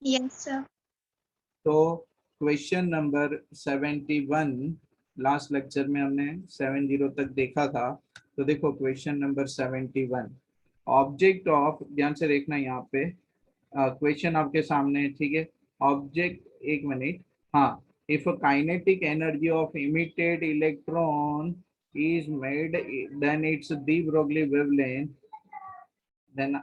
Yes, sir. तो question number 71, last lecture में हमने 70 तक देखा था। तो देखो क्वेश्चन नंबर 71, ऑब्जेक्ट ऑफ, ध्यान से देखना यहाँ पे क्वेश्चन आपके सामने है, ठीक है। ऑब्जेक्ट, एक मिनट, हाँ, if kinetic energy of emitted electron is made, then its de Broglie wavelength, then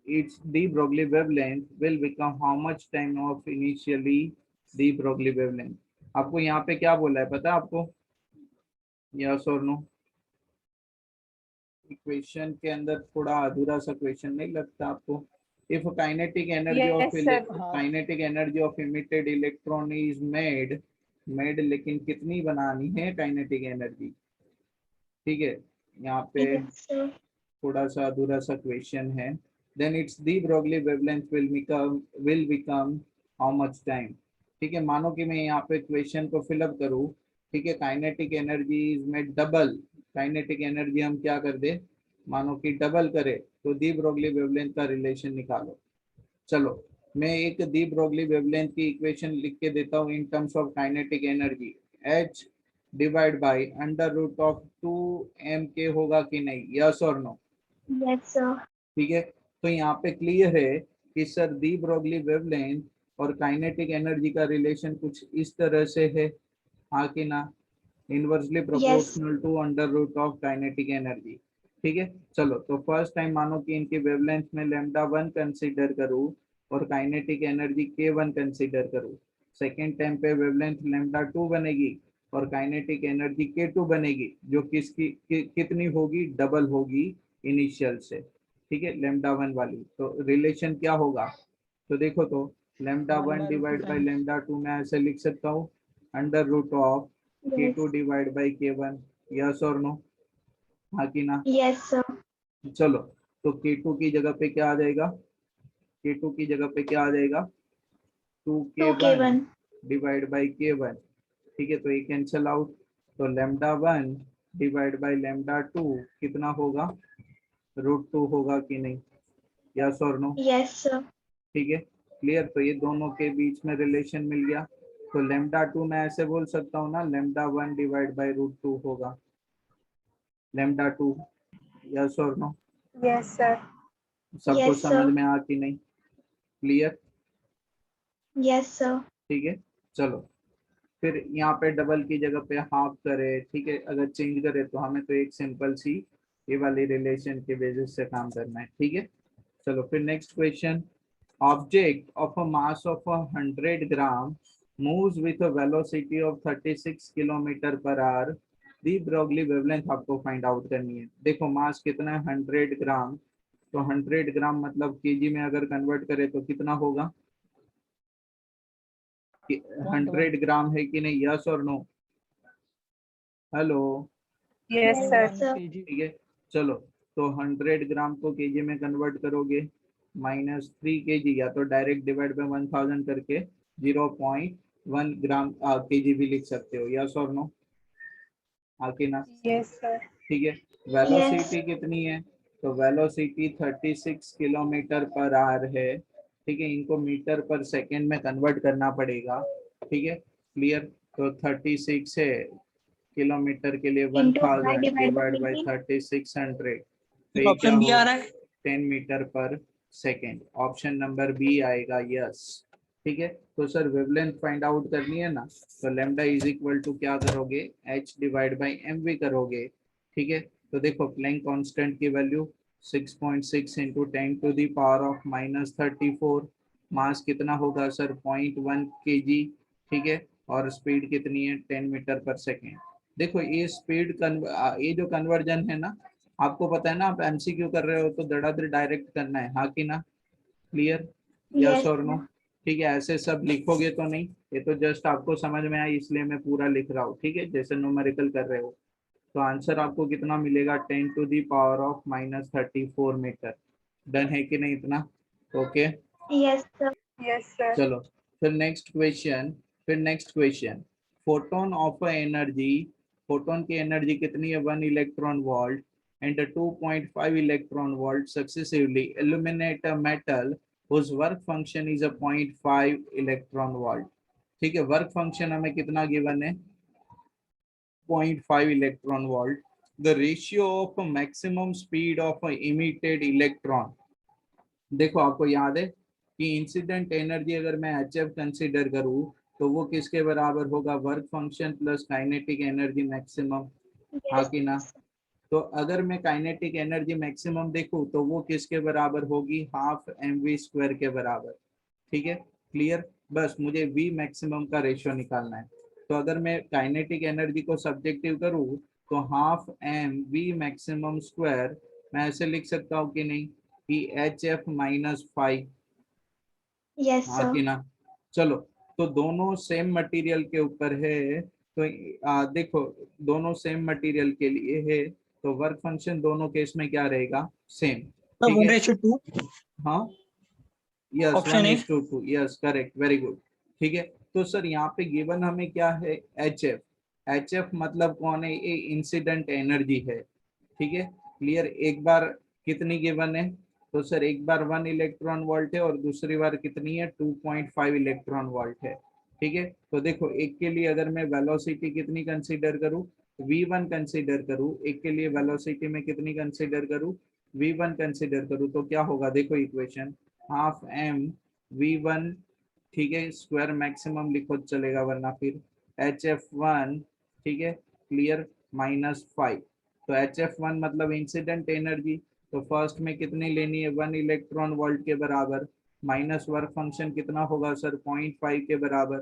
its de Broglie wavelength will become how much time of initially de Broglie wavelength। आपको यहाँ पे क्या बोला है पता है आपको? यस और नो? इक्वेशन के अंदर थोड़ा अधूरा सा क्वेश्चन नहीं लगता आपको? If kinetic energy of yes sir. Kinetic energy of emitted electron is made, लेकिन कितनी बनानी है काइनेटिक एनर्जी? ठीक है, यहाँ पे Yes, sir. थोड़ा सा अधूरा सा क्वेश्चन है। Then it's de Broglie wavelength will become how much time. ठीक है, मानो कि मैं यहाँ पे क्वेश्चन को फिलअप करूँ, ठीक है, काइनेटिक एनर्जी इज में डबल, काइनेटिक एनर्जी हम क्या कर दे, मानो कि डबल करे, तो दी ब्रॉगली वेवलेंथ का रिलेशन निकालो। चलो, मैं एक दी ब्रॉगली वेवलेंथ की इक्वेशन लिख के देता हूँ in terms of kinetic energy. H divide by under root of 2 m k होगा कि नहीं? यस और नो? Yes, sir. ठीक है, तो यहाँ पे क्लियर है कि सर दी ब्रॉगली वेवलेंथ और काइनेटिक एनर्जी का रिलेशन कुछ इस तरह से है, हाँ कि ना? Inversely Yes. Proportional to under root of kinetic energy. ठीक है, चलो, तो फर्स्ट टाइम मानो कि इनकी वेवलेंथ में λ1 कंसीडर करूँ और काइनेटिक एनर्जी k1 कंसीडर करूँ। सेकेंड टाइम पे वेवलेंथ λ2 बनेगी और काइनेटिक एनर्जी k2 बनेगी, जो कितनी होगी? डबल होगी इनिशियल से। ठीक है, λ1 वाली, तो रिलेशन क्या होगा? तो देखो, तो λ1 डिवाइड बाई λ2 मैं ऐसे लिख सकता हूँ, under root of Yes. k2 divide by k1। Yes और नो? हाँ कि ना? Yes, sir. चलो, तो k2 की जगह पे क्या आ जाएगा? k2 की जगह पे क्या आ जाएगा? 2k1 2K1. Divide by k1। ठीक है, तो ये कैंसल आउट, तो λ1 डिवाइड बाई λ2 कितना होगा? √2 होगा कि नहीं? यस और नो? Yes, sir. ठीक है, क्लियर। तो ये दोनों के बीच में रिलेशन मिल गया। तो λ2 मैं ऐसे बोल सकता हूँ ना, λ1 डिवाइड बाई √2 होगा, λ2। यस और नो? Yes sir. सबको Yes, समझ sir. में आ कि नहीं? क्लियर? Yes, sir. ठीक है, चलो, फिर यहाँ पे डबल की जगह पे हाफ करे, ठीक है, अगर चेंज करे तो हमें तो एक सिंपल सी ये वाली रिलेशन के बेसिस से काम करना है। ठीक है, चलो, फिर next question, object of a mass of 100 gram moves with a velocity of 36 kilometre per hour, the Broglie wavelength आपको फाइंड आउट करनी है। देखो, मास कितना है? 100 ग्राम, तो 100 ग्राम मतलब केजी में अगर कन्वर्ट करे तो कितना होगा? 100 ग्राम है कि नहीं? यस और no? Hello? Yes Yes, sir. sir. ठीक है, चलो, तो 100 ग्राम को केजी में कन्वर्ट करोगे, -3 kg, या तो डायरेक्ट डिवाइड बाय 1000 करके 0.1 ग्राम केजी भी लिख सकते हो। यस और नो? आके ना? Yes sir. ठीक है, Yes. वेलोसिटी कितनी है? तो वेलोसिटी 36 किलोमीटर पर आवर है। ठीक है, इनको मीटर पर सेकेंड में कन्वर्ट करना पड़ेगा। ठीक है, क्लियर। तो 36 है, किलोमीटर के लिए Into pi 1000 divided by divide by 20. 3600, तो एक ये क्या ऑप्शन बी हो? आ रहा है। 10 मीटर पर सेकेंड। ऑप्शन नंबर बी आएगा, यस। ठीक है, तो सर वेवलेंथ फाइंड आउट करनी है ना, तो लेमडा इज इक्वल टू क्या करोगे? H divide by M V करोगे। ठीक है, तो देखो, प्लैंक कांस्टेंट की वैल्यू 6.6 इंटू 10⁻⁻34। मास कितना होगा सर? 0.1 kg। ठीक है, और स्पीड कितनी है? 10 मीटर पर सेकेंड। देखो, ये ये जो कन्वर्जन है ना, आपको पता है ना, आप एमसीक्यू कर रहे हो तो धड़ाधड़ डायरेक्ट करना है, हाँ कि ना? क्लियर? यस Yes, और नो? sir. ठीक है, ऐसे सब लिखोगे तो नहीं, ये तो जस्ट आपको समझ में आया इसलिए मैं पूरा लिख रहा हूँ। ठीक है, जैसे न्यूमेरिकल कर रहे हो, तो आंसर आपको कितना मिलेगा? 10⁻⁻34 मीटर। डन है कि नहीं इतना? Okay, Yes, sir. Yes sir. चलो, फिर next question, photon of energy, photon की एनर्जी कितनी है? 1 electron volt and 2.5 electron volt successively illuminate a metal whose work function is a 0.5 electron volt. ठीक है, वर्क फंक्शन हमें कितना गिवन है, 0.5 electron volt. The ratio of maximum speed of emitted electron. देखो आपको याद है कि इंसिडेंट एनर्जी अगर मैं HF कंसीडर करूं तो वो किसके बराबर होगा, work function plus kinetic energy maximum, हाँ Yes. कि ना। तो अगर मैं काइनेटिक एनर्जी मैक्सिमम देखूं तो वो किसके बराबर होगी, हाफ mv² के बराबर। ठीक है, क्लियर। बस मुझे v मैक्सिमम का रेशियो निकालना है। तो अगर मैं काइनेटिक एनर्जी को सब्जेक्टिव करूं तो हाफ mv मैक्सिमम स्क्वायर मैं ऐसे लिख सकता हूँ कि नहीं, कि HF -5, Yes, हाँ sir. कि ना। चलो, तो दोनों सेम मटेरियल के ऊपर है, तो देखो दोनों सेम मटेरियल के लिए है, तो वर्क फंक्शन दोनों केस में क्या रहेगा, सेम। तो ठीक है, 1:2 हाँ, yes, option A. 1:2, yes correct, very good. ठीक है, तो सर यहाँ पे गिवन हमें क्या है, HF। HF मतलब कौन है, ये इंसिडेंट एनर्जी है। ठीक है, क्लियर। एक बार कितनी गिवन है, तो सर एक बार 1 इलेक्ट्रॉन वोल्ट है और दूसरी बार कितनी है, 2.5 इलेक्ट्रॉन वोल्ट है। ठीक है, तो देखो एक के लिए अगर मैं वेलोसिटी कितनी कंसीडर करूं, v1 कंसीडर करूं, एक के लिए वेलोसिटी में कितनी कंसीडर करूं, v1 कंसीडर करूं, तो क्या होगा, देखो इक्वेशन, हाफ m v1, ठीक है, स्क्वायर मैक्सिमम लिखो चलेगा, वरना फिर HF1, ठीक है, क्लियर, -5। तो HF1 मतलब इंसिडेंट एनर्जी, तो फर्स्ट में कितनी लेनी है, 1 इलेक्ट्रॉन वोल्ट के बराबर, माइनस वर्क फंक्शन कितना होगा सर, 0.5 के बराबर।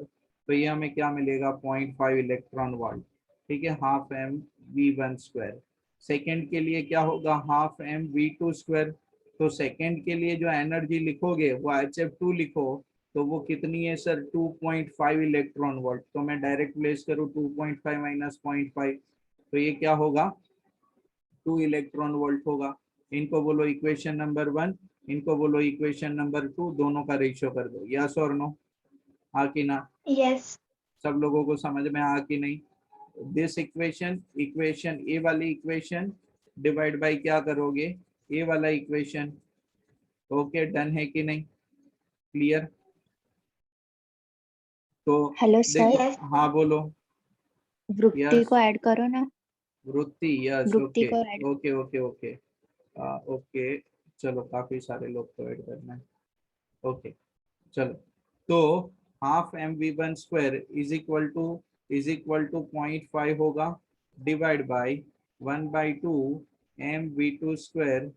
तो ये हमें क्या मिलेगा, 0.5 इलेक्ट्रॉन वोल्ट। ठीक है, हाफ mv1²। सेकेंड के लिए क्या होगा, हाफ mv2²। तो सेकेंड के लिए जो एनर्जी लिखोगे वो HF2 लिखो, तो वो कितनी है सर, 2.5 इलेक्ट्रॉन वोल्ट। तो मैं डायरेक्ट प्लेस करूँ 2.5 माइनस 0.5, तो ये क्या होगा, 2 इलेक्ट्रॉन वोल्ट होगा। इनको बोलो इक्वेशन नंबर 1, इनको बोलो इक्वेशन नंबर 2, दोनों का रेशियो कर दो, यस और नो, हाँ कि ना। Yes. सब लोगों को समझ में आ कि नहीं। दिस इक्वेशन ए वाली इक्वेशन डिवाइड बाय क्या करोगे, ए वाला इक्वेशन। ओके, डन है कि नहीं, क्लियर। तो हेलो देखो, सर, Yes. हाँ बोलो। वृत्ति यस, को ऐड करो ना। वृत्ति, यस, वृत्ति ओके को add. Okay okay okay, okay. चलो, काफी सारे लोग को ऐड करना है, ओके। चलो, तो half mv1² is equal to 0.5 होगा, divide by 1/2 mv2²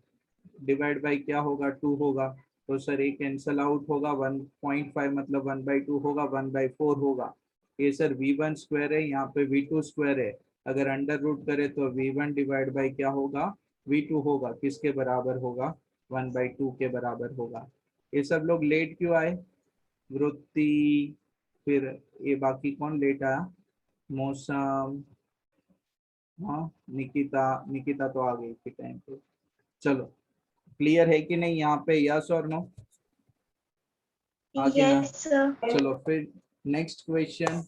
divide by क्या होगा, 2 होगा। तो सर ये कैंसल आउट होगा, 1.5 मतलब 1/2 होगा, 1/4 होगा। ये सर v1² है, यहाँ पे v2² है। अगर अंडर रूट करे तो v1 डिवाइड बाय क्या होगा, v2 होगा, किसके बराबर होगा, 1/2 के बराबर होगा। ये सब लोग लेट क्यों आए, वृत्ति, फिर ये बाकी कौन लेट आया, मौसम, हाँ, निकिता, निकिता तो आ गई थी टाइम पे। चलो, क्लियर है कि नहीं यहाँ पे, यस और नो, हाँ कि ना। Yes, sir. चलो फिर नेक्स्ट क्वेश्चन।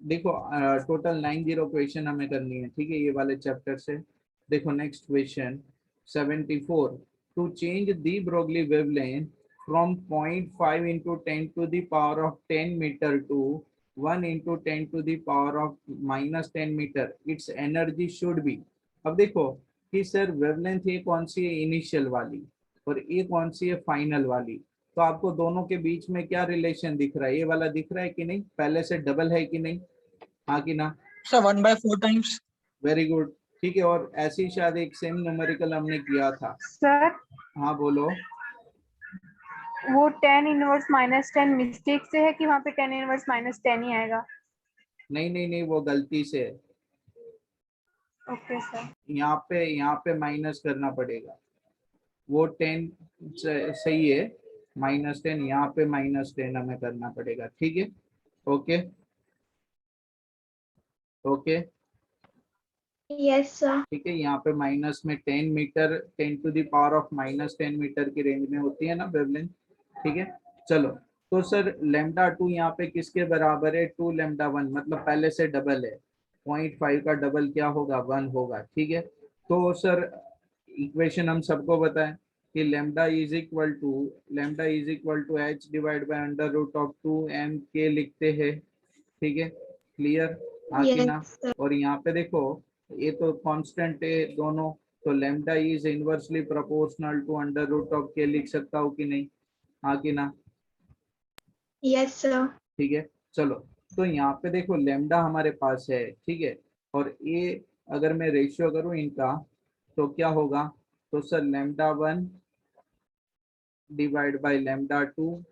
देखो टोटल 90 क्वेश्चन हमें करनी है, ठीक है, ये वाले चैप्टर से। देखो next question 74, to change de Broglie wavelength from 0.5 into 10 to the power of 10 meter to 1 into 10 to the power of -10 meter, its energy should be। अब देखो कि सर वेवलेंथ ये कौन सी है, इनिशियल वाली, और ये कौन सी है, फाइनल वाली। तो आपको दोनों के बीच में क्या रिलेशन दिख रहा है, ये वाला दिख रहा है कि नहीं, पहले से डबल है कि नहीं, हाँ कि ना। Sir 1/4 times. वेरी गुड, ठीक है। और ऐसी शायद एक सेम न्यूमेरिकल हमने किया था, सर हाँ बोलो। वो 10 इनवर्स -10 मिस्टेक से है कि वहाँ पे 10 इनवर्स -10 ही आएगा। नहीं नहीं नहीं, वो गलती से है, ओके सर। यहाँ पे माइनस करना पड़ेगा। वो 10 सही है, -10, यहाँ पे -10 हमें करना पड़ेगा, ठीक है। Okay okay, Yes, sir. ठीक है। यहाँ पे माइनस में 10 metre, 10 to the power of -10 metre की रेंज में होती है ना वेवलेंथ, ठीक है। चलो, तो सर λ2 यहाँ पे किसके बराबर है, 2 λ1, मतलब पहले से डबल है, 0.5 का डबल क्या होगा, 1 होगा, ठीक है। तो सर इक्वेशन हम सबको बताएं, कि lambda is equal to h divide by under root of 2m k लिखते हैं, ठीक है, क्लियर, हाँ कि ना। Yes, sir. और यहाँ पे देखो ये तो कांस्टेंट है दोनों, तो lambda is inversely proportional to under root of k लिख सकता हूँ कि नहीं, हाँ कि ना, Yes, sir. ठीक है। चलो, तो यहाँ पे देखो लेमडा हमारे पास है, ठीक है, और ये अगर मैं रेशियो करूँ इनका तो क्या होगा, तो sir λ1 divide by λ2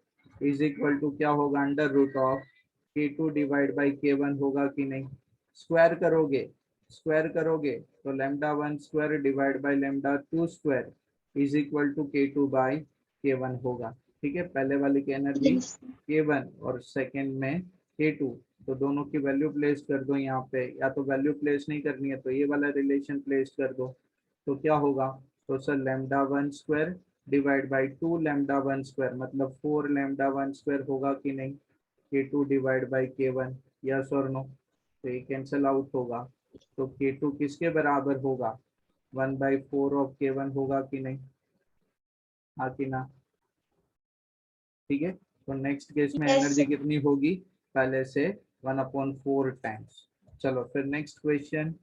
is equal to क्या होगा, under root of k2 divide by k1 होगा कि नहीं। स्क्वायर करोगे तो λ1 square divide by λ2 square is equal to k2 by k1 होगा, ठीक है। पहले वाले की एनर्जी Yes. k1 और सेकंड में k2, तो दोनों की वैल्यू प्लेस कर दो यहाँ पे, या तो वैल्यू प्लेस नहीं करनी है तो ये वाला रिलेशन प्लेस कर दो, तो क्या होगा, तो sir λ1 square divide by 2 λ1 square मतलब 4 λ1 स्क्वायर होगा कि नहीं, k2 divide by k1, yes और नो, तो ये कैंसिल आउट होगा, तो k2 किसके बराबर होगा, 1/4 ऑफ k1 होगा कि नहीं, हाँ कि ना, ठीक है। तो नेक्स्ट केस में Yes, एनर्जी sir. कितनी होगी, पहले से 1/4 टाइम्स। चलो फिर next question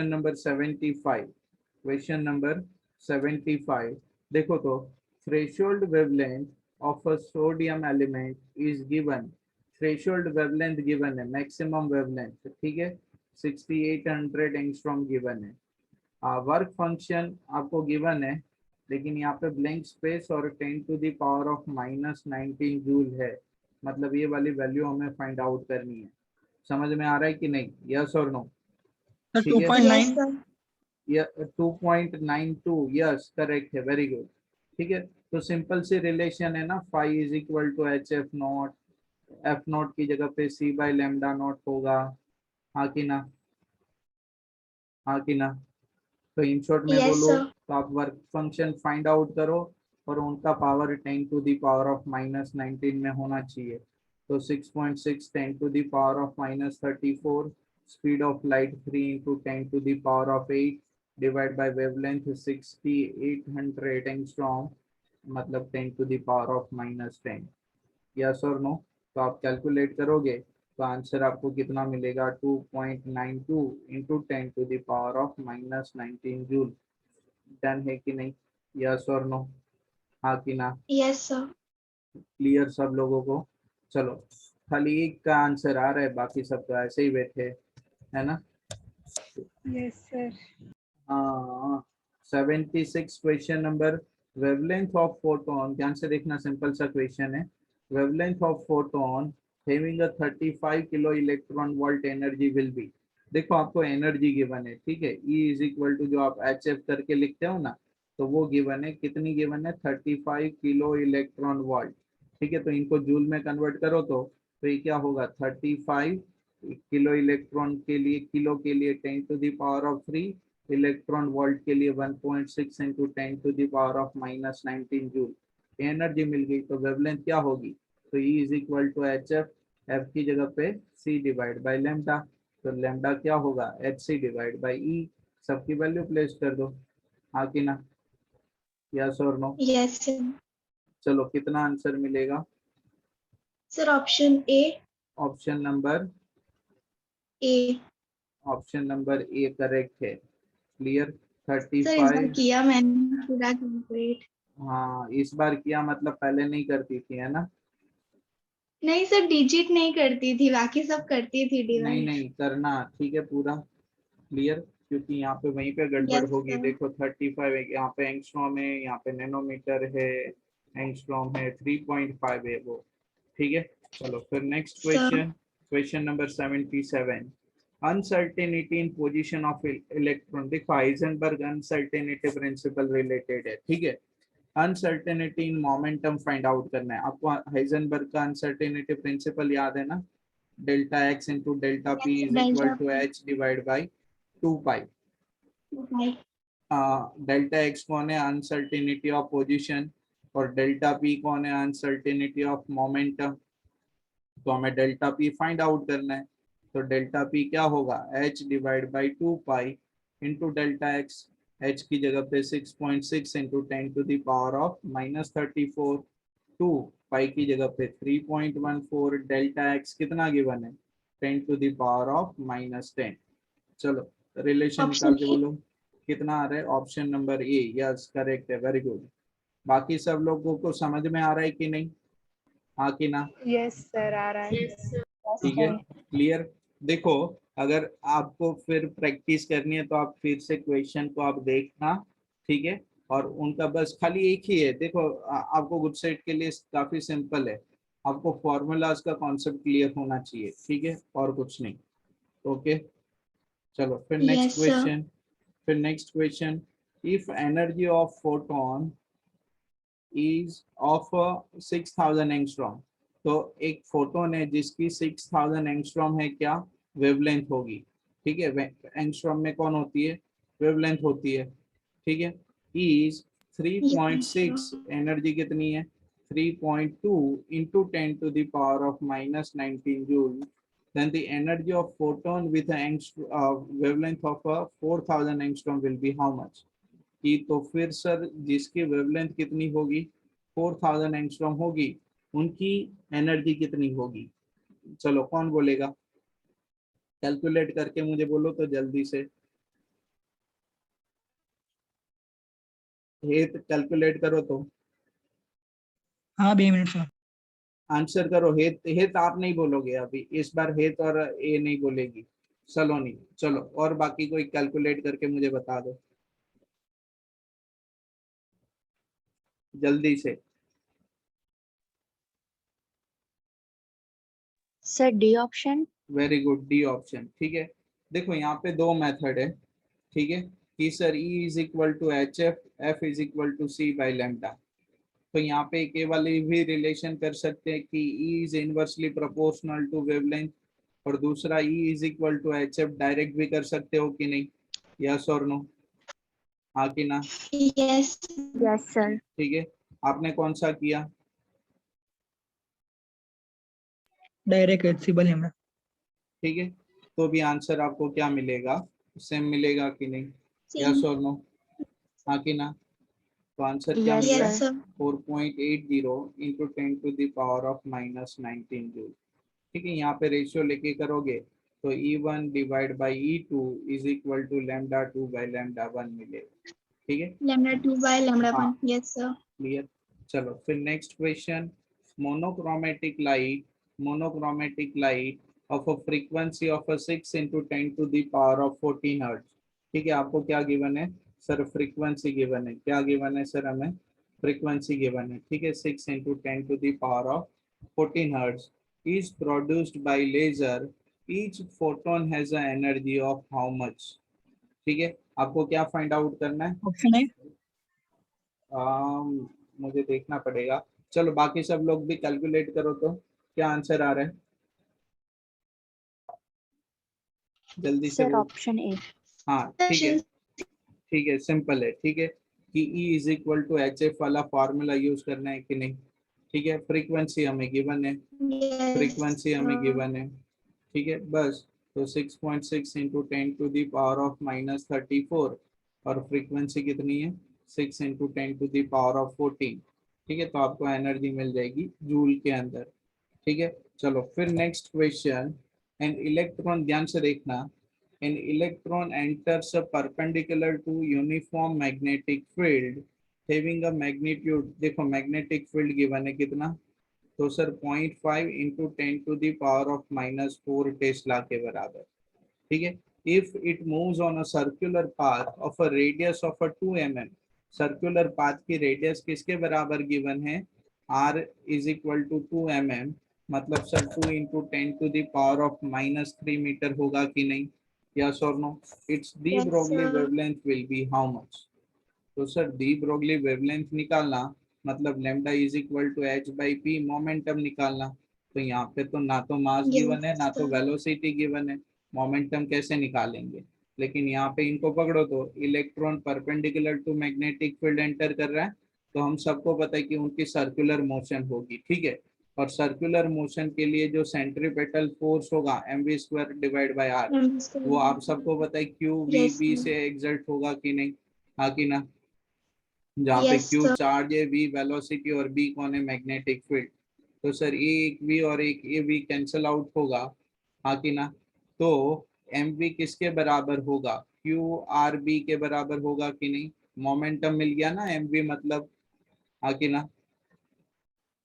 number 75, question number 75 देखो तो, threshold wavelength of a sodium element is given, threshold wavelength given है, मैक्सिमम वेवलेंथ, ठीक है, 6800 एंगस्ट्रॉम गिवन है, वर्क फंक्शन आपको गिवन है, लेकिन यहाँ पे ब्लैंक स्पेस और 10 to the power of -19 joule है, मतलब ये वाली वैल्यू हमें फाइंड आउट करनी है, समझ में आ रहा है कि नहीं, यस और नो, सर ठीक है, 2.9। Yes, sir. 2.92, यस करेक्ट है, वेरी गुड, ठीक है। तो सिंपल सी रिलेशन है ना, phi is equal to H f not, f not की जगह पे सी बाई लेमडा नॉट होगा, हाँ कि ना, हाँ कि ना। तो इन शॉर्ट में Yes, बोलो sir. तो आप वर्क फंक्शन फाइंड आउट करो और उनका power 10 to the power of -19 में होना चाहिए, तो 6.6 10 to the power of -34, speed of light 3 into 10 to the power of 8 divide by wavelength 6800 angstrom, मतलब 10 to the power of -10, yes और नो। तो आप कैलकुलेट करोगे तो आंसर आपको कितना मिलेगा, 2.92 into 10 to the power of -19 joule, done है कि नहीं, यस और नो, हाँ कि ना, Yes, sir. क्लियर सब लोगों को। चलो, खाली एक का आंसर आ रहा है, बाकी सब तो ऐसे ही बैठे है ना। Yes sir. हाँ, 76 question number, wavelength of photon, ध्यान से देखना, सिंपल सा क्वेश्चन है, wavelength of photon having a 35 kilo electron volt energy will be, देखो आपको एनर्जी गिवन है, ठीक है, E इज इक्वल टू जो आप एच एफ करके लिखते हो ना, तो वो गिवन है, कितनी गिवन है, 35 किलो इलेक्ट्रॉन वोल्ट, ठीक है, तो इनको जूल में कन्वर्ट करो तो ये क्या होगा, 35 किलो इलेक्ट्रॉन के लिए, किलो के लिए 10 to the power of 3, electron volt के लिए 1.6 into 10 to the power of -19 joule, energy मिल गई, तो वेवलेंथ क्या होगी, तो E is equal to H F, F की जगह पे C डिवाइड बाई लेमडा, तो लेमडा क्या होगा, H C divide by E, सबकी वैल्यू प्लेस कर दो, हाँ कि ना, यस और नो। Yes, sir. चलो कितना आंसर मिलेगा, Sir, option A. A. Option number A correct है, क्लियर, सर इस बार 35, किया मैंने पूरा कंप्लीट। हाँ इस बार किया, मतलब पहले नहीं करती थी है ना, नहीं सर, डिजिट नहीं करती थी, बाकी सब करती थी नहीं डिवाइड। नहीं करना, ठीक है, पूरा क्लियर, क्योंकि यहाँ पे वहीं पे गड़बड़ यस होगी, सर। देखो 35 है, यहाँ पे एंगस्ट्रॉम है, यहाँ पे नैनोमीटर है, एंगस्ट्रॉम है, 3.5 है वो, ठीक है। चलो फिर next sir question, question number 77, uncertainty in position of electron, देखो हाइजेनबर्ग अनसर्टेनिटी प्रिंसिपल रिलेटेड है, ठीक है, uncertainty in momentum find out करना है आपको, हाइजेनबर्ग का अनसर्टेनिटी प्रिंसिपल याद है ना, delta x into delta p is equal delta two h divide by 2 pi, by. Delta x कौन है, अनसर्टेनिटी ऑफ पोजीशन, और डेल्टा पी कौन है, अनसर्टेनिटी ऑफ मोमेंटम, तो हमें डेल्टा पी फाइंड आउट करना है, तो डेल्टा पी क्या होगा, h divide by 2 pi into delta x, H की जगह पे 6.6 इंटू 10⁻⁻34, 2 पाई की जगह पे 3.14, डेल्टा एक्स कितना गिवन है 10⁻⁻10। चलो रिलेशन ऑप्शन निकाल के बोलो कितना आ रहा है। Option number A, yes correct है, वेरी गुड। बाकी सब लोगों को समझ में आ रहा है कि नहीं, हाँ कि ना? यस सर, आ रहा है। ठीक है, क्लियर। देखो अगर आपको फिर प्रैक्टिस करनी है तो आप फिर से क्वेश्चन को आप देखना, ठीक है। और उनका बस खाली एक ही है, देखो आपको गुड सेट के लिए काफी सिंपल है, आपको फॉर्मूलाज का कॉन्सेप्ट क्लियर होना चाहिए, ठीक है, और कुछ नहीं। ओके, चलो फिर नेक्स्ट यस सर। क्वेश्चन। फिर next question, if energy of photon is of 6000 angstrom, तो एक फोटोन है जिसकी 6000 एंगस्ट्रॉम है क्या वेवलेंथ होगी, ठीक है। एंगस्ट्रॉम में कौन होती है, वेवलेंथ होती है, ठीक है। इज यस 3.6, एनर्जी कितनी है 3.2 into 10⁻⁻19 joule, then the energy of photon with an wavelength of 4000 angstrom will be how much? कि तो फिर सर जिसकी वेवलेंथ कितनी होगी 4000 एंगस्ट्रॉम होगी, उनकी एनर्जी कितनी होगी? चलो कौन बोलेगा, कैलकुलेट करके मुझे बोलो तो जल्दी से। हेत कैलकुलेट करो तो, हाँ 2 मिनट सर। आंसर करो। हेत, हेत आप नहीं बोलोगे अभी इस बार, हेत और ए नहीं बोलेगी सलोनी। चलो और बाकी कोई कैलकुलेट करके मुझे बता दो जल्दी से। Sir D option. Very good, D option, ठीक है। देखो यहाँ पे दो मेथड है, ठीक है, कि sir E is equal to H F, f is equal to c by lambda. तो यहाँ पे के वाली भी रिलेशन कर सकते हैं कि E is inversely proportional to wavelength, और दूसरा E is equal to H f direct भी कर सकते हो कि नहीं, यस और नो, हाँ कि ना? Yes yes sir. ठीक है, आपने कौन सा किया? डायरेक्ट एडसिबल है मैं। ठीक है, तो भी आंसर आपको क्या मिलेगा, सेम मिलेगा कि नहीं, यस और नो, हाँ कि ना? तो आंसर क्या यस मिल रहा है yes sir. Sir. 4.80 into 10⁻⁻19 joule, ठीक है। यहाँ पे रेशियो लेके करोगे तो E1 divide by E2 is equal to lambda 2 by lambda 1 मिलेगा, ठीक है। लैम्डा 2 बाय लैम्डा हाँ 1, यस सर। क्लियर। चलो फिर next question, monochromatic light, monochromatic light of a frequency of 6 into 10⁻14 hertz, ठीक है। आपको क्या गिवन है सर, फ्रीक्वेंसी गिवन है, क्या गिवन है सर हमें, फ्रीक्वेंसी गिवन है, ठीक है। 6 into 10⁻14 hertz is produced by laser, each photon has an energy of how much? ठीक है, आपको क्या फाइंड आउट करना है? ऑप्शन है। मुझे देखना पड़ेगा, चलो बाकी सब लोग भी कैलकुलेट करो तो क्या आंसर आ रहा है, जल्दी से सर बोलो। Option A. हाँ ठीक है, सिंपल है, ठीक है, कि E is equal to H f वाला फॉर्मूला यूज करना है कि नहीं, ठीक है। फ्रीक्वेंसी हमें गिवन है, यस फ्रीक्वेंसी हमें गिवन है, ठीक है, बस। तो 6.6 इंटू 10⁻⁻34, और फ्रीक्वेंसी कितनी है 6 इंटू 10⁻14, ठीक है। तो आपको एनर्जी मिल जाएगी जूल के अंदर, ठीक है। चलो फिर नेक्स्ट क्वेश्चन, एन इलेक्ट्रॉन, ध्यान से देखना, an electron enters perpendicular to uniform magnetic field having a magnitude, देखो मैग्नेटिक फील्ड गिवन है कितना, तो सर 0.5 इंटू 10⁻⁻4 टेस्ला के बराबर, ठीक है। If it moves on a circular path of a radius of 2 mm, circular path की radius किसके बराबर गिवन है, r is equal to 2 mm, मतलब सर 2 इंटू 10⁻³ मीटर होगा कि नहीं, यस और no? It's de yes Broglie sir. Wavelength will be how much? तो सर दी ब्रोगली वेवलेंथ निकालना मतलब lambda is equal to h by p, momentum निकालना। तो यहाँ पे तो ना तो मास गिवन है यस ना तो सर। वेलोसिटी गिवन है, मोमेंटम कैसे निकालेंगे? लेकिन यहाँ पे इनको पकड़ो तो electron perpendicular to magnetic field enter कर रहा है, तो हम सबको पता है कि उनकी सर्कुलर मोशन होगी, ठीक है। और सर्कुलर मोशन के लिए जो सेंट्रीपेटल फोर्स होगा mv² डिवाइड बाय r, वो आप सबको पता है q v Yes, B sir. से एग्जर्ट होगा कि नहीं, हाँ कि ना। जहाँ पे Yes, क्यू sir. चार्ज है, वी वेलोसिटी और बी कौन है, मैग्नेटिक फील्ड। तो सर एक वी और एक ए वी कैंसल आउट होगा, हाँ कि ना। तो एम वी किसके बराबर होगा, क्यू आर बी के बराबर होगा कि नहीं। मोमेंटम मिल गया ना एम वी मतलब, हाँ कि ना।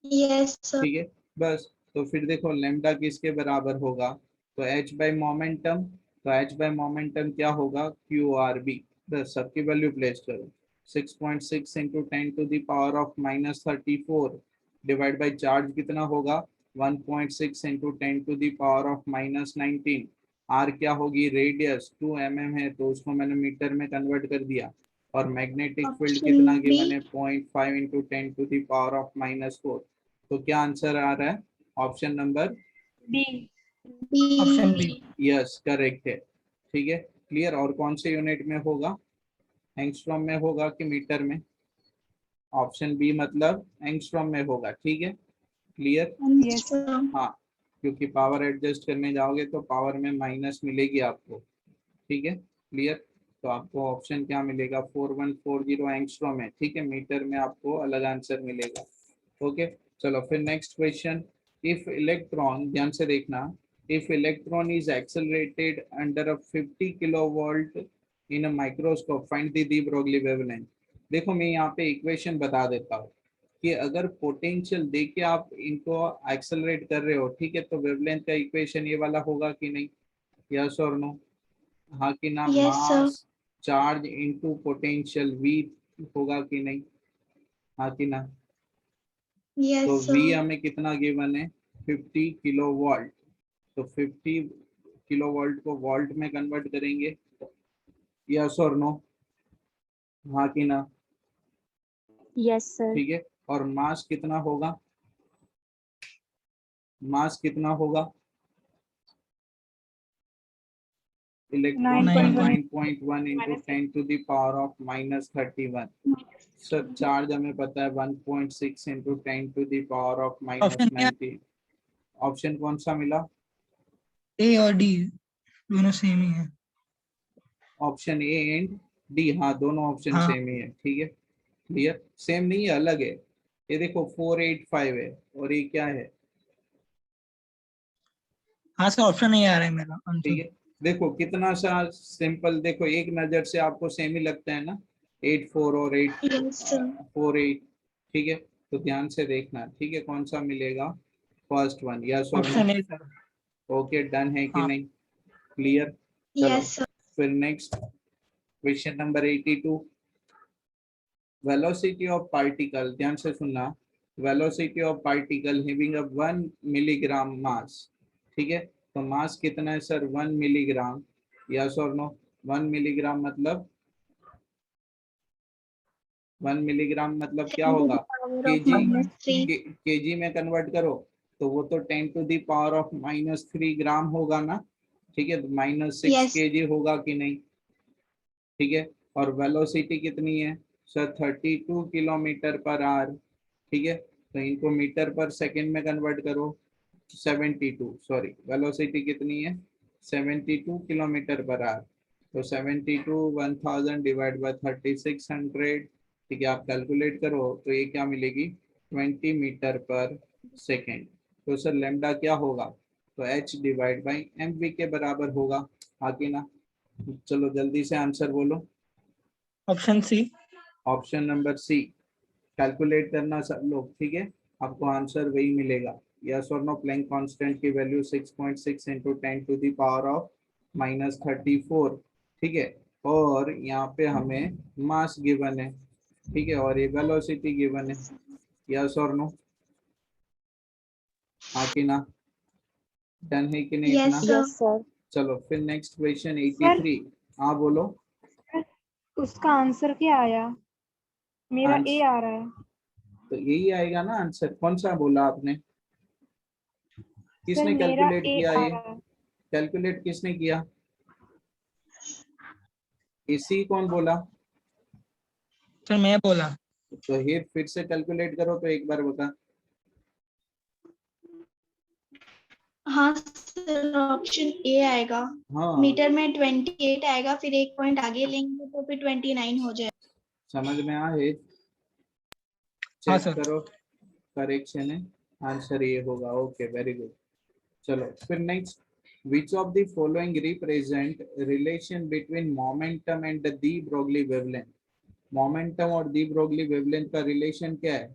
Yes, sir. ठीक है, बस। तो फिर देखो लेमडा किसके बराबर होगा, तो एच बाई मोमेंटम। तो एच बाई मोमेंटम क्या होगा, क्यू आर बी। बस सबकी वैल्यू प्लेस करो। 6.6 इंटू 10⁻⁻34 डिवाइड बाई चार्ज कितना होगा, 1.6 इंटू 10⁻⁻19। आर क्या होगी, रेडियस 2 mm है, तो उसको मैंने मीटर में कन्वर्ट कर दिया। और मैग्नेटिक फील्ड कितना Option गिवन है, B. 0.5 इंटू 10⁻⁻4। तो क्या आंसर आ रहा है, option number B. Option B. B. Yes correct है। ठीक है, क्लियर। और कौन से यूनिट में होगा, एंगस्ट्रॉम में होगा कि मीटर में, ऑप्शन बी मतलब एंगस्ट्रॉम में होगा। ठीक है, क्लियर। यस। Sir. हाँ, क्योंकि पावर एडजस्ट करने जाओगे तो पावर में माइनस मिलेगी आपको। ठीक है, क्लियर। तो आपको ऑप्शन क्या मिलेगा, 4140 एंगस्ट्रॉम है। ठीक है, मीटर में आपको अलग आंसर मिलेगा। ओके, चलो फिर नेक्स्ट क्वेश्चन। इफ इलेक्ट्रॉन, ध्यान से देखना, if electron is accelerated under a 50 kilovolt in a microscope, find the de Broglie wavelength. देखो मैं यहाँ पे इक्वेशन बता देता हूँ कि अगर पोटेंशियल दे के आप इनको एक्सेलरेट कर रहे हो, ठीक है, तो वेवलेंथ का इक्वेशन ये वाला होगा कि नहीं, यस और नो, हाँ कि ना। Yes, sir. Mass charge into potential v होगा कि नहीं, हाँ कि ना। Yes, तो V sir. हमें कितना गिवन है, 50 किलोवाट। तो 50 किलोवाट को वोल्ट में कन्वर्ट करेंगे, यस और नो, हाँ कि ना। Yes, sir. ठीक है, और मास कितना होगा, मास कितना होगा, इलेक्ट्रॉन का 9.1 9.1 इंटू 10⁻⁻31। सर चार्ज हमें पता है 1.6 इंटू 10⁻⁻19। ऑप्शन क्या, ऑप्शन कौन सा मिला, ए और डी दोनों सेम ही है। ऑप्शन ए एंड डी, हाँ दोनों ऑप्शन हाँ सेम ही है। ठीक है, क्लियर। सेम नहीं है, अलग है। ये देखो 485 है और ये क्या है, हाँ सर, ऑप्शन नहीं आ रहा है मेरा ठीक आंसर। है। देखो कितना सा सिंपल, देखो एक नजर से आपको सेम ही लगता है ना, 84 और 8 Yes, sir. 48। ठीक है, तो ध्यान से देखना, ठीक है, कौन सा मिलेगा, फर्स्ट वन, यस और no. Option A sir. Okay, done है कि हाँ। नहीं, क्लियर। चलो Yes, sir. फिर next question number 82। Velocity of particle, ध्यान से सुनना, velocity of particle having a 1 milligram mass. ठीक है, तो मास कितना है सर, 1 मिलीग्राम, यस और नो। 1 मिलीग्राम मतलब 1 मिलीग्राम मतलब क्या 10 to होगा, the power of KG, minus 3. KG में कन्वर्ट करो तो वो तो 10⁻⁻³ ग्राम होगा ना। ठीक है, तो -6 Yes. केजी होगा कि नहीं। ठीक है, और वेलोसिटी कितनी है सर, 32 किलोमीटर पर आवर। ठीक है, तो इनको मीटर पर सेकंड में कन्वर्ट करो, 72, सॉरी वेलोसिटी कितनी है, 72 किलोमीटर पर आवर। तो 72 1000 डिवाइड बाय 3600। ठीक है, आप कैलकुलेट करो तो ये क्या मिलेगी, 20 मीटर पर सेकेंड। तो सर लेमडा क्या होगा, तो h divide by M v के बराबर होगा, हाँ कि ना। चलो जल्दी से आंसर बोलो, option C. Option number C. Calculate करना सब लोग, ठीक है, आपको आंसर वही मिलेगा, यस और नो। प्लैंक कांस्टेंट की वैल्यू 6.6 इंटू 10⁻⁻34। ठीक है, और यहाँ पे हमें मास गिवन है, ठीक है, और ये वेलोसिटी गिवन है, यस और नो, हाँ कि ना। डन है कि नहीं Yes, इतना। sir. Yes, sir. चलो फिर नेक्स्ट क्वेश्चन सर 83। हाँ बोलो। उसका आंसर क्या आया, मेरा ए आंसर आ रहा है। तो यही आएगा ना आंसर, कौन सा बोला आपने, सर किसने मेरा कैलकुलेट ए किया आ ये, रहा है। कैलकुलेट किसने किया, इसी कौन बोला, सर मैं बोला। तो ये फिर से कैलकुलेट करो तो एक बार बता। हाँ सर, ऑप्शन ए आएगा। हाँ मीटर में 28 आएगा, फिर एक पॉइंट आगे लेंगे तो फिर 29 हो जाएगा। समझ में आए? हाँ चेक सर। करो, करेक्शन है, आंसर ये होगा। Okay, very good. चलो फिर next, which of the following represent relation between momentum and the de Broglie wavelength? Momentum और दी ब्रोगली वेवलेंथ का रिलेशन क्या है?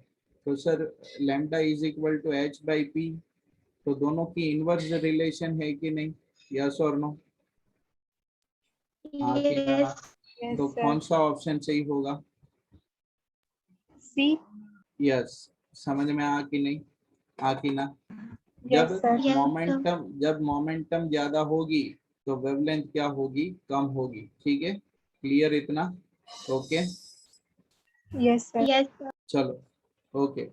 तो sir lambda is equal to h by p, तो दोनों की इनवर्स रिलेशन है कि नहीं? यस और नो? हाँ कि ना? यस यस तो सर। कौन सा ऑप्शन सही होगा? सी। यस। समझ में आ कि नहीं? आ कि ना? Yes sir. यस जब मोमेंटम ज्यादा होगी तो वेवलेंथ क्या होगी? कम होगी। ठीक है, क्लियर इतना? Okay, yes sir. यस चलो ओके।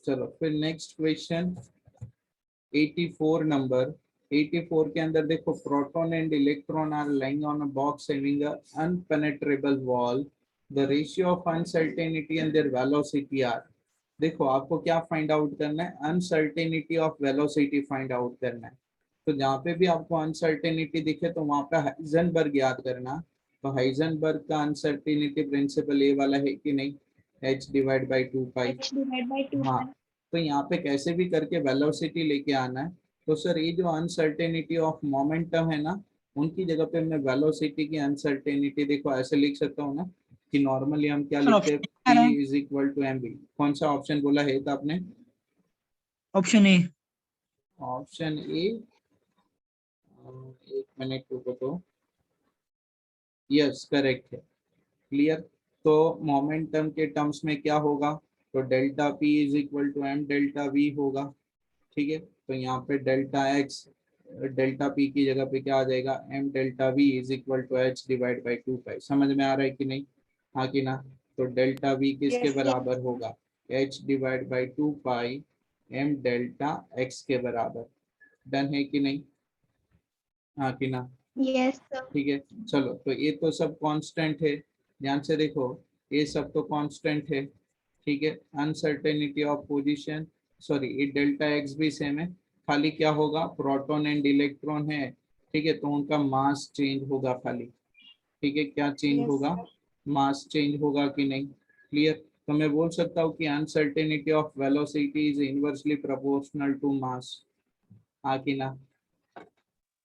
चलो फिर नेक्स्ट क्वेश्चन 84 नंबर। 84 के अंदर देखो, proton and electron are lying on a box having a unpenetrable wall, the ratio of uncertainty and their velocity are. देखो आपको क्या फाइंड आउट करना है? Uncertainty of velocity find out करना है। तो जहाँ पे भी आपको अनसर्टेनिटी दिखे तो वहां पे हाइजेनबर्ग याद करना। तो हाइजेनबर्ग का अनसर्टेनिटी प्रिंसिपल ये वाला है कि नहीं? h divide by 2 pi. h divide by 2 हाँ, तो यहाँ पे कैसे भी करके वेलोसिटी लेके आना है। तो सर ये जो अनसर्टेनिटी ऑफ मोमेंटम है ना, उनकी जगह पे मैं वेलोसिटी की अनसर्टेनिटी देखो ऐसे लिख सकता हूँ ना, कि नॉर्मली हम क्या सर लिखते हैं? ऑप्शन आ P रहा है। Is equal to m b. कौन सा ऑप्शन बोला है तो आपने? Option A. Option A. एक मिनट रुको तो। यस, करेक्ट है, क्लियर। तो मोमेंटम के टर्म्स में क्या होगा? तो delta p is equal to m delta v होगा। ठीक है, तो यहाँ पे डेल्टा एक्स, डेल्टा पी की जगह पे क्या आ जाएगा? M delta v is equal to h divide by 2 pi. समझ में आ रहा है कि नहीं? हाँ कि ना? तो डेल्टा वी किसके यस। बराबर होगा? H divide by 2 pi m delta x के बराबर। डन है कि नहीं? हाँ कि ना? Yes sir. ठीक है, चलो तो ये तो सब कांस्टेंट है, ध्यान से देखो, ये सब तो कांस्टेंट है। ठीक है, अनसर्टेनिटी ऑफ पोजीशन, सॉरी ये डेल्टा एक्स भी सेम है, खाली क्या होगा? प्रोटॉन एंड इलेक्ट्रॉन है, ठीक है, तो उनका मास चेंज होगा खाली। ठीक है, क्या चेंज यस होगा? सर। मास चेंज होगा कि नहीं? क्लियर। तो मैं बोल सकता हूँ कि uncertainty of velocity is inversely proportional to mass. हाँ कि ना?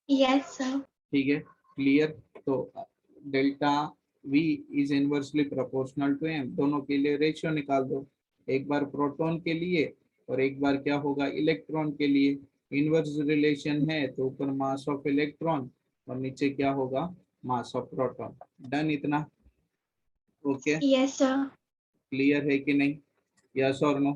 Yes sir. ठीक है, क्लियर। तो delta v is inversely proportional to m, दोनों के लिए रेशियो निकाल दो, एक बार प्रोटॉन के लिए और एक बार क्या होगा? इलेक्ट्रॉन के लिए। इनवर्स रिलेशन है तो ऊपर मास ऑफ इलेक्ट्रॉन और नीचे क्या होगा? Mass of proton. डन इतना? Okay, yes sir. क्लियर है कि नहीं? यस और no?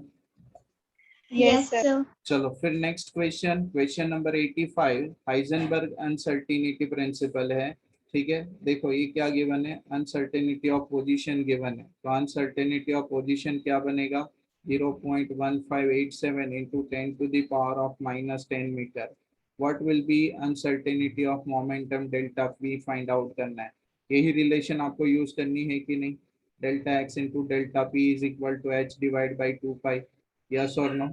Yes yes sir. Sir. चलो फिर next question, question number 85, Heisenberg uncertainty principle है। ठीक है, देखो ये क्या गिवन है? अनसर्टेनिटी ऑफ पोजीशन गिवन है, तो अनसर्टेनिटी ऑफ पोजीशन क्या बनेगा? 0.1587 into 10 to the power of -10 metre. What will be uncertainty of momentum delta p find out करना है। यही रिलेशन आपको यूज करनी है कि नहीं? Delta x into delta p is equal to h divide by 2 pi. Yes और no?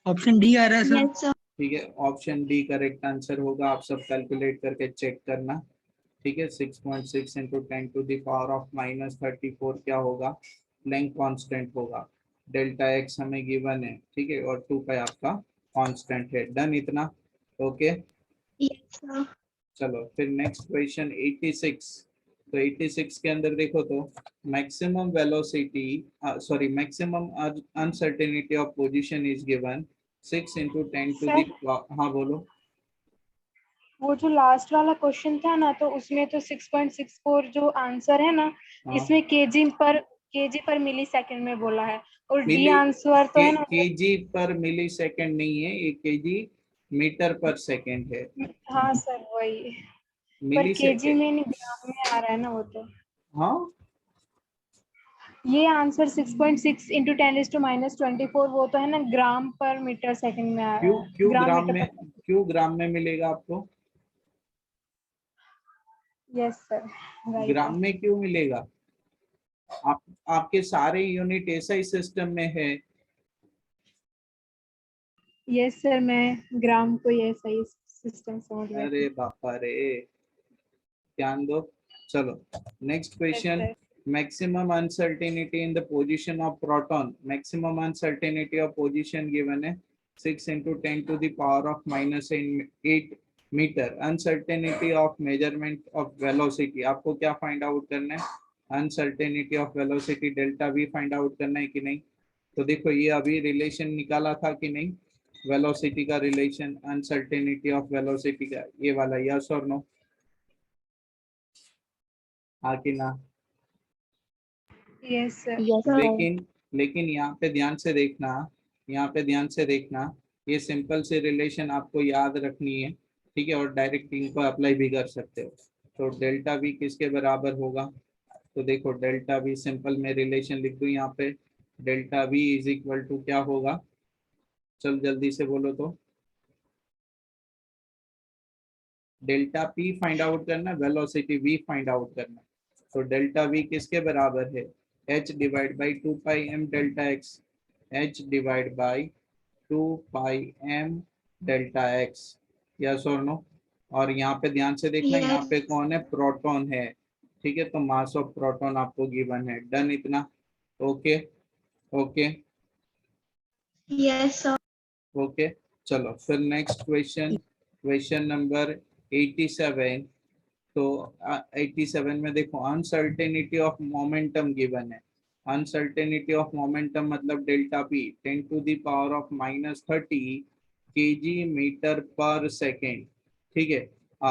Option D आ रहा है सर। Yes sir. ठीक है, ऑप्शन डी करेक्ट आंसर होगा। आप सब कैलकुलेट करके चेक करना। ठीक है, 6.6 into 10 to the power of -34 क्या होगा? लेंथ कांस्टेंट होगा। डेल्टा एक्स हमें गिवन है, ठीक है, और 2 पाई आपका कांस्टेंट है। डन इतना? Okay, yes sir. चलो फिर नेक्स्ट क्वेश्चन 86। तो 86 के अंदर देखो तो, maximum velocity, sorry maximum uncertainty of position is given 6 into 10 to the, sir हाँ बोलो। वो जो लास्ट वाला क्वेश्चन था ना, तो उसमें तो 6.64 जो आंसर है ना, हाँ, इसमें केजी पर मिली सेकंड में बोला है, और डी मिली आंसर तो है ना। केजी पर मिली सेकेंड नहीं है, ये केजी मीटर पर सेकेंड है। हाँ सर वही, पर मिली केजी सेकेंड, में नहीं, ग्राम में आ रहा है ना वो तो। हाँ, ये आंसर 6.6 इंटू 10⁻24 वो तो है ना, ग्राम पर मीटर सेकंड में आ रहा क्यों है, क्यों ग्राम ग्राम मीटर में, पर। क्यों ग्राम में मिलेगा आपको? यस सर, राइट है। ग्राम में क्यों मिलेगा? आप, आपके सारे यूनिट ऐसा ही सिस्टम में है। यस सर, मैं ग्राम को ये सही सिस्टम समझ अरे बैठी। बापा रे, ध्यान दो। चलो next yes question. Sir. maximum uncertainty in the position of proton, maximum uncertainty of position given है 6 into 10 to the power of minus 8 metre. uncertainty of measurement of velocity, आपको क्या फाइंड आउट करना है? uncertainty of velocity delta we find out करना है कि नहीं? तो देखो ये अभी रिलेशन निकाला था कि नहीं, वेलोसिटी का रिलेशन अनसर्टेनिटी ऑफ वेलोसिटी का, ये वाला, यस और नो? हाँ कि ना? Yes sir. Yes, sir. लेकिन लेकिन यहाँ पे ध्यान से देखना, यहाँ पे ध्यान से देखना, ये सिंपल से रिलेशन आपको याद रखनी है, ठीक है, और डायरेक्ट इनको अप्लाई भी कर सकते हो। तो डेल्टा वी किसके बराबर होगा? तो देखो डेल्टा वी सिंपल में रिलेशन लिख दूं यहाँ पे, delta v is equal to क्या होगा? चल जल्दी से बोलो तो। डेल्टा पी फाइंड आउट करना, वेलोसिटी वी फाइंड आउट करना। तो डेल्टा वी किसके बराबर है? h divide by 2 pi m delta x, h divide by 2 pi m delta x, yes और नो? और यहाँ पे ध्यान से देखना, यहाँ यस पे कौन है? प्रोटॉन है, ठीक है, तो मास ऑफ प्रोटॉन आपको गिवन है। डन इतना? Okay okay yes sir. Okay. चलो फिर नेक्स्ट क्वेश्चन, क्वेश्चन नंबर 87। तो 87 में देखो अनसर्टेनिटी ऑफ मोमेंटम गिवन है। अनसर्टेनिटी ऑफ मोमेंटम मतलब delta p 10 to the power of -30 kg metre पर सेकेंड, ठीक है।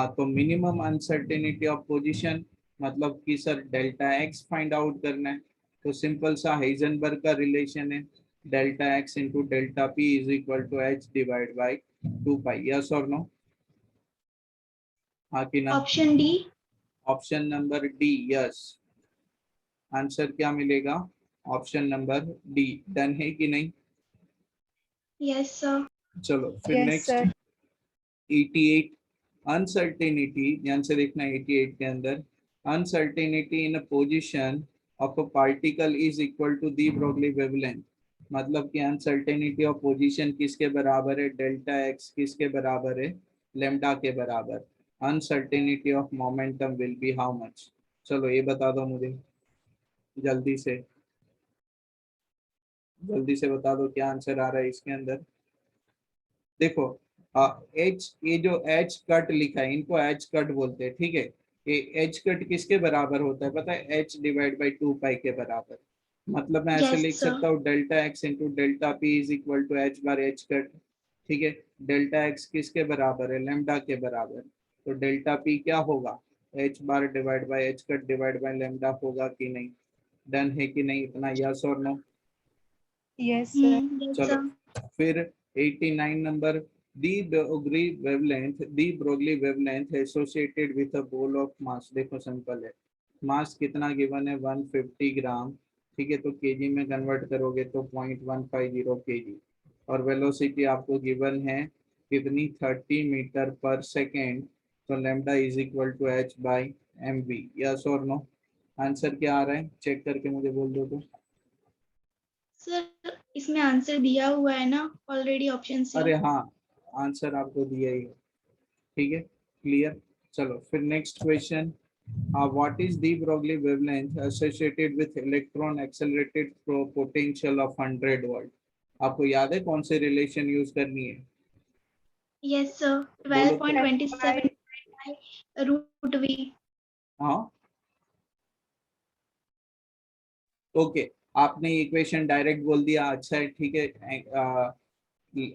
तो मिनिमम अनसर्टेनिटी ऑफ पोजीशन मतलब कि sir delta x find out करना है। तो सिंपल सा हाइजेनबर्ग का रिलेशन है, delta x into delta p is equal to h divide by 2 pi, yes और नो? हाँ कि ना? Option D. Option number D, yes. Answer क्या मिलेगा? Option number D. डन है कि नहीं? Yes sir. चलो फिर यस नेक्स्ट सर। 88। अनसर्टेनिटी, ध्यान से देखना 88 के अंदर, uncertainty in a position of a particle is equal to de Broglie wavelength. मतलब कि अनसर्टेनिटी ऑफ पोजीशन किसके बराबर है? डेल्टा एक्स किसके बराबर है? लेम्डा के बराबर। Uncertainty of momentum will be how much? चलो ये बता दो मुझे जल्दी से, जल्दी से बता दो क्या आंसर आ रहा है इसके अंदर। देखो एच, ये जो एच कट लिखा है इनको एच कट बोलते हैं, ठीक है। ये एच कट किसके बराबर होता है पता है? एच डिवाइड बाई 2 पाई के बराबर। मतलब मैं ऐसे यस लिख सर। सकता हूँ delta x into delta p is equal to h bar h cut, ठीक है। डेल्टा एक्स किसके बराबर है? लेम्डा के बराबर। तो डेल्टा पी क्या होगा? H bar divide by H cut divide by lambda होगा कि नहीं? डन है कि नहीं? इतना यस और नो? Yes sir. यस चलो सर। फिर 89 number, the Broglie wavelength associated with a ball of mass। देखो सिंपल है, मास कितना गिवन है? 150 ग्राम, ठीक है। तो केजी में कन्वर्ट करोगे तो 0.150 केजी, और वेलोसिटी आपको गिवन है कितनी? 30 मीटर पर सेकेंड। तो lambda is equal to h by M v, yes और नो? आंसर क्या आ रहा है चेक करके मुझे बोल दो तो। सर इसमें आंसर दिया हुआ है ना ऑलरेडी ऑप्शन से। अरे हाँ, आंसर आपको दिया ही है, ठीक है, क्लियर। चलो फिर next question, what is the Broglie wavelength associated with electron accelerated potential of 100 volt? आपको याद है कौन से रिलेशन यूज करनी है? Yes sir. बोलो तो। 12.27 रूट वी। हाँ ओके, आपने इक्वेशन डायरेक्ट बोल दिया, अच्छा है, ठीक है।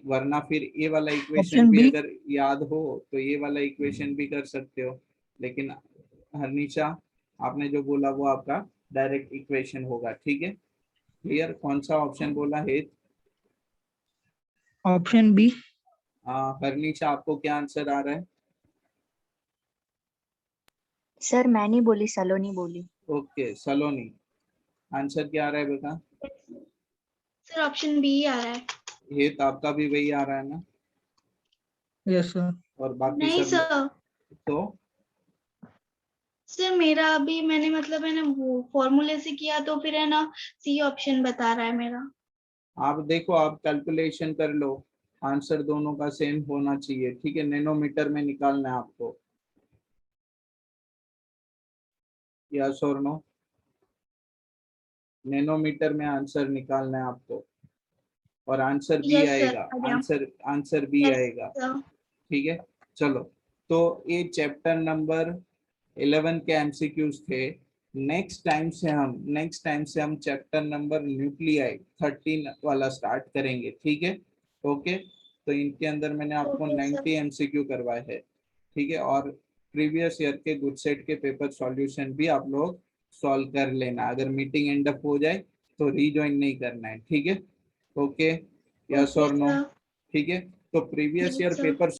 वरना फिर ये वाला इक्वेशन ऑप्शन भी बी। अगर याद हो तो ये वाला इक्वेशन भी कर सकते हो, लेकिन हर्निशा आपने जो बोला वो आपका डायरेक्ट इक्वेशन होगा, ठीक है, क्लियर। कौन सा ऑप्शन बोला है? Option B. हर्निशा आपको क्या आंसर आ रहा है? सर मैं नहीं बोली, सलोनी बोली। ओके सलोनी, आंसर क्या आ रहा है बेटा? सर ऑप्शन बी आ रहा है। ये तो आपका भी वही आ रहा है ना, यस सर। और बाकी नहीं सब लोग सर। तो? सर मेरा अभी मैंने मतलब है ना वो फॉर्मूले से किया तो फिर है ना सी ऑप्शन बता रहा है मेरा। आप देखो, आप कैलकुलेशन कर लो, आंसर दोनों का सेम होना चाहिए, ठीक है। नैनोमीटर में निकालना है आपको, यस और नो? नैनोमीटर में आंसर निकालना है आपको, और आंसर बी यस सर, आएगा, आ गया। आंसर बी यस आएगा, सर। ठीक है। चलो, तो ये चैप्टर नंबर 11 के एमसीक्यूज थे। नेक्स्ट टाइम से हम चैप्टर नंबर न्यूक्लियाई 13 वाला स्टार्ट करेंगे, ठीक है। ओके, तो इनके अंदर मैंने आपको ओके सर। 90 एमसीक्यू करवाए हैं, ठीक है। और प्रीवियस ईयर के गुड सेट के पेपर सॉल्यूशन भी आप लोग सॉल्व कर लेना। अगर मीटिंग एंड अप हो जाए तो रीजॉइन नहीं करना है, ठीक है। ओके, यस ओके और नो? सर। ठीक है, तो previous yes year sir. Paper